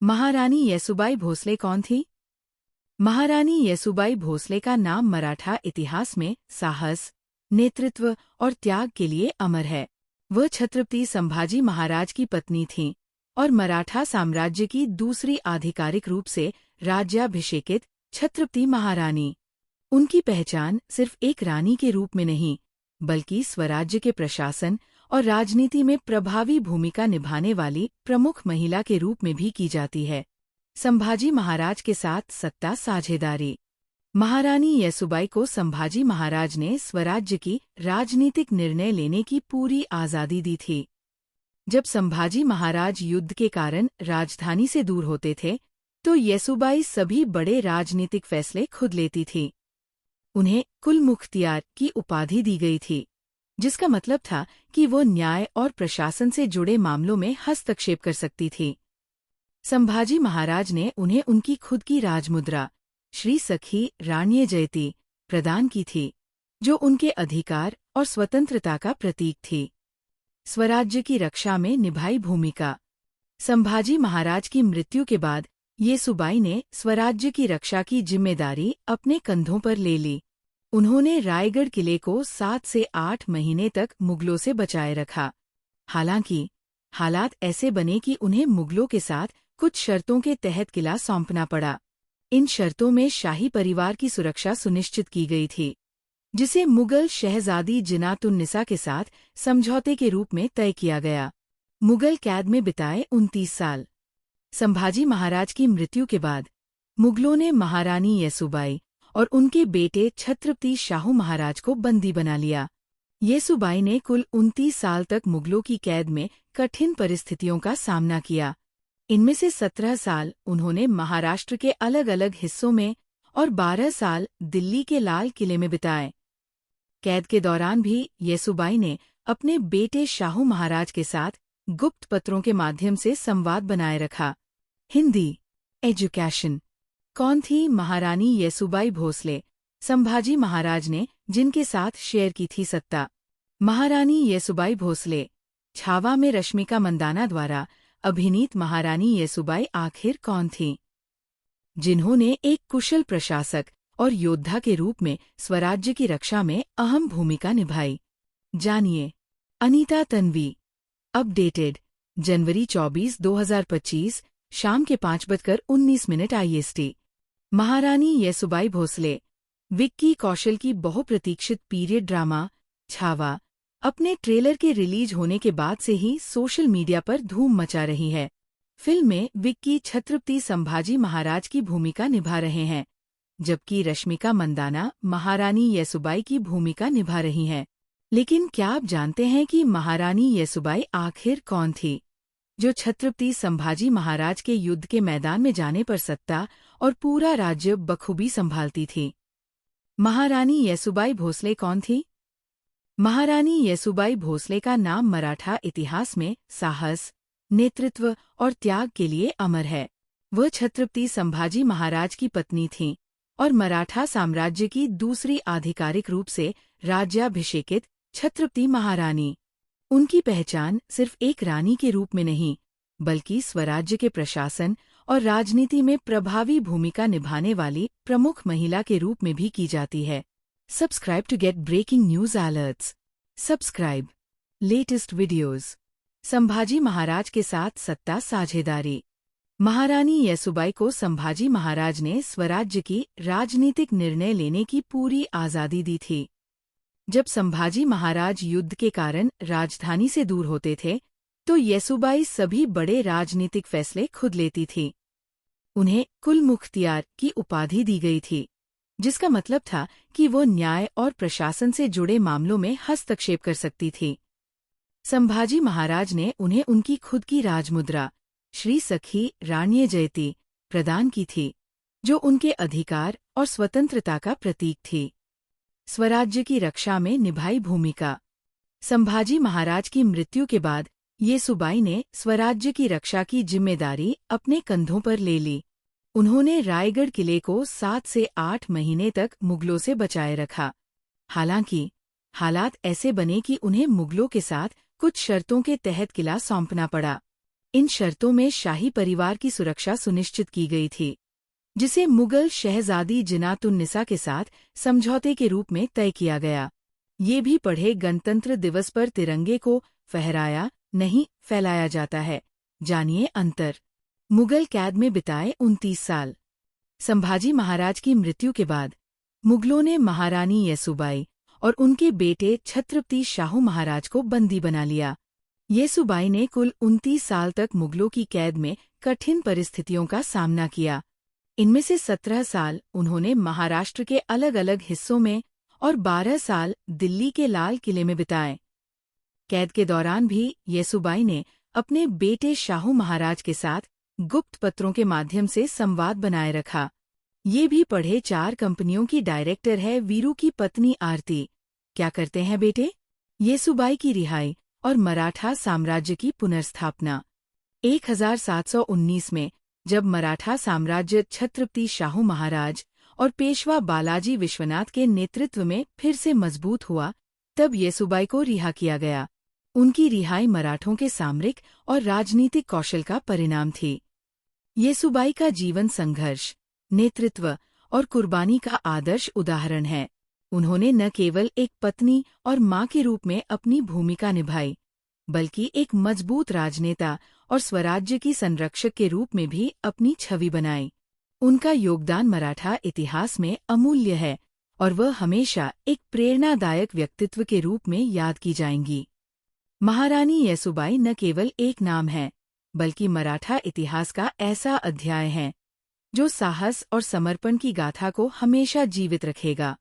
महारानी येसुबाई भोसले कौन थी? महारानी येसुबाई भोसले का नाम मराठा इतिहास में साहस, नेतृत्व और त्याग के लिए अमर है। वह छत्रपति संभाजी महाराज की पत्नी थीं और मराठा साम्राज्य की दूसरी आधिकारिक रूप से राज्याभिषेकित छत्रपति महारानी। उनकी पहचान सिर्फ एक रानी के रूप में नहीं, बल्कि स्वराज्य के प्रशासन और राजनीति में प्रभावी भूमिका निभाने वाली प्रमुख महिला के रूप में भी की जाती है। संभाजी महाराज के साथ सत्ता साझेदारी। महारानी येसुबाई को संभाजी महाराज ने स्वराज्य की राजनीतिक निर्णय लेने की पूरी आज़ादी दी थी। जब संभाजी महाराज युद्ध के कारण राजधानी से दूर होते थे, तो येसुबाई सभी बड़े राजनीतिक फैसले खुद लेती थी। उन्हें कुल मुख्तियार की उपाधि दी गई थी, जिसका मतलब था कि वो न्याय और प्रशासन से जुड़े मामलों में हस्तक्षेप कर सकती थी। संभाजी महाराज ने उन्हें उनकी खुद की राजमुद्रा श्री सखी राण्य जयती प्रदान की थी, जो उनके अधिकार और स्वतंत्रता का प्रतीक थी। स्वराज्य की रक्षा में निभाई भूमिका। संभाजी महाराज की मृत्यु के बाद येसुबाई ने स्वराज्य की रक्षा की जिम्मेदारी अपने कंधों पर ले ली। उन्होंने रायगढ़ किले को 7 से 8 महीने तक मुगलों से बचाए रखा। हालांकि हालात ऐसे बने कि उन्हें मुगलों के साथ कुछ शर्तों के तहत किला सौंपना पड़ा। इन शर्तों में शाही परिवार की सुरक्षा सुनिश्चित की गई थी, जिसे मुगल शहजादी जिनातुन्निसा के साथ समझौते के रूप में तय किया गया। मुगल कैद में बिताए 29 साल। संभाजी महाराज की मृत्यु के बाद मुगलों ने महारानी येसुबाई और उनके बेटे छत्रपति शाहू महाराज को बंदी बना लिया। येसुबाई ने कुल 29 साल तक मुगलों की कैद में कठिन परिस्थितियों का सामना किया। इनमें से 17 साल उन्होंने महाराष्ट्र के अलग अलग हिस्सों में और 12 साल दिल्ली के लाल किले में बिताए। कैद के दौरान भी येसुबाई ने अपने बेटे शाहू महाराज के साथ गुप्त पत्रों के माध्यम से संवाद बनाए रखा। हिंदी एजुकेशन। कौन थी महारानी येसुबाई भोसले? संभाजी महाराज ने जिनके साथ शेयर की थी सत्ता। महारानी येसुबाई भोसले। छावा में रश्मिका मंदाना द्वारा अभिनीत महारानी येसुबाई आखिर कौन थीं? जिन्होंने एक कुशल प्रशासक और योद्धा के रूप में स्वराज्य की रक्षा में अहम भूमिका निभाई। जानिए। अनीता तन्वी। अपडेटेड जनवरी 24, 2025 शाम के 5:19 IST। महारानी येसुबाई भोसले। विक्की कौशल की बहुप्रतीक्षित पीरियड ड्रामा छावा अपने ट्रेलर के रिलीज होने के बाद से ही सोशल मीडिया पर धूम मचा रही है। फिल्म में विक्की छत्रपति संभाजी महाराज की भूमिका निभा रहे हैं, जबकि रश्मिका मंदाना महारानी येसुबाई की भूमिका निभा रही हैं। लेकिन क्या आप जानते हैं कि महारानी येसुबाई आखिर कौन थी, जो छत्रपति संभाजी महाराज के युद्ध के मैदान में जाने पर सत्ता और पूरा राज्य बखूबी संभालती थी? महारानी येसुबाई भोसले कौन थी? महारानी येसुबाई भोसले का नाम मराठा इतिहास में साहस, नेतृत्व और त्याग के लिए अमर है। वह छत्रपति संभाजी महाराज की पत्नी थीं और मराठा साम्राज्य की दूसरी आधिकारिक रूप से राज्याभिषेकित छत्रपति महारानी। उनकी पहचान सिर्फ एक रानी के रूप में नहीं, बल्कि स्वराज्य के प्रशासन और राजनीति में प्रभावी भूमिका निभाने वाली प्रमुख महिला के रूप में भी की जाती है। Subscribe to get breaking news alerts. Subscribe. Latest videos. Sambhaji Maharaj के साथ सत्ता साझेदारी। महारानी येसुबाई को संभाजी महाराज ने स्वराज्य की राजनीतिक निर्णय लेने की पूरी आज़ादी दी थी। जब संभाजी महाराज युद्ध के कारण राजधानी से दूर होते थे, तो येसुबाई सभी बड़े राजनीतिक फैसले खुद लेती थी। उन्हें कुल मुख्तियार की उपाधि दी गई थी, जिसका मतलब था कि वो न्याय और प्रशासन से जुड़े मामलों में हस्तक्षेप कर सकती थी। संभाजी महाराज ने उन्हें उनकी खुद की राजमुद्रा श्री सखी राण्य जयती प्रदान की थी, जो उनके अधिकार और स्वतंत्रता का प्रतीक थी। स्वराज्य की रक्षा में निभाई भूमिका। संभाजी महाराज की मृत्यु के बाद येसुबाई ने स्वराज्य की रक्षा की जिम्मेदारी अपने कंधों पर ले ली। उन्होंने रायगढ़ किले को 7 से 8 महीने तक मुगलों से बचाए रखा। हालांकि हालात ऐसे बने कि उन्हें मुगलों के साथ कुछ शर्तों के तहत किला सौंपना पड़ा। इन शर्तों में शाही परिवार की सुरक्षा सुनिश्चित की गई थी, जिसे मुगल शहजादी जिनातुन्निसा के साथ समझौते के रूप में तय किया गया। ये भी पढ़े, गणतंत्र दिवस पर तिरंगे को फहराया नहीं फैलाया जाता है। जानिए अंतर। मुगल कैद में बिताए 29 साल। संभाजी महाराज की मृत्यु के बाद मुगलों ने महारानी येसुबाई और उनके बेटे छत्रपति शाहू महाराज को बंदी बना लिया। येसुबाई ने कुल 29 साल तक मुगलों की कैद में कठिन परिस्थितियों का सामना किया। इनमें से 17 साल उन्होंने महाराष्ट्र के अलग अलग हिस्सों में और 12 साल दिल्ली के लाल किले में बिताए। कैद के दौरान भी येसुबाई ने अपने बेटे शाहू महाराज के साथ गुप्त पत्रों के माध्यम से संवाद बनाए रखा। ये भी पढ़े, 4 कंपनियों की डायरेक्टर है वीरू की पत्नी आरती। क्या करते हैं बेटे? येसुबाई की रिहाई और मराठा साम्राज्य की पुनर्स्थापना। 1719 में जब मराठा साम्राज्य छत्रपति शाहू महाराज और पेशवा बालाजी विश्वनाथ के नेतृत्व में फिर से मजबूत हुआ, तब येसुबाई को रिहा किया गया। उनकी रिहाई मराठों के सामरिक और राजनीतिक कौशल का परिणाम थी। येसुबाई का जीवन संघर्ष, नेतृत्व और कुर्बानी का आदर्श उदाहरण है। उन्होंने न केवल एक पत्नी और मां के रूप में अपनी भूमिका निभाई, बल्कि एक मजबूत राजनेता और स्वराज्य की संरक्षक के रूप में भी अपनी छवि बनाई। उनका योगदान मराठा इतिहास में अमूल्य है और वह हमेशा एक प्रेरणादायक व्यक्तित्व के रूप में याद की जाएंगी। महारानी येसुबाई न केवल एक नाम है, बल्कि मराठा इतिहास का ऐसा अध्याय है जो साहस और समर्पण की गाथा को हमेशा जीवित रखेगा।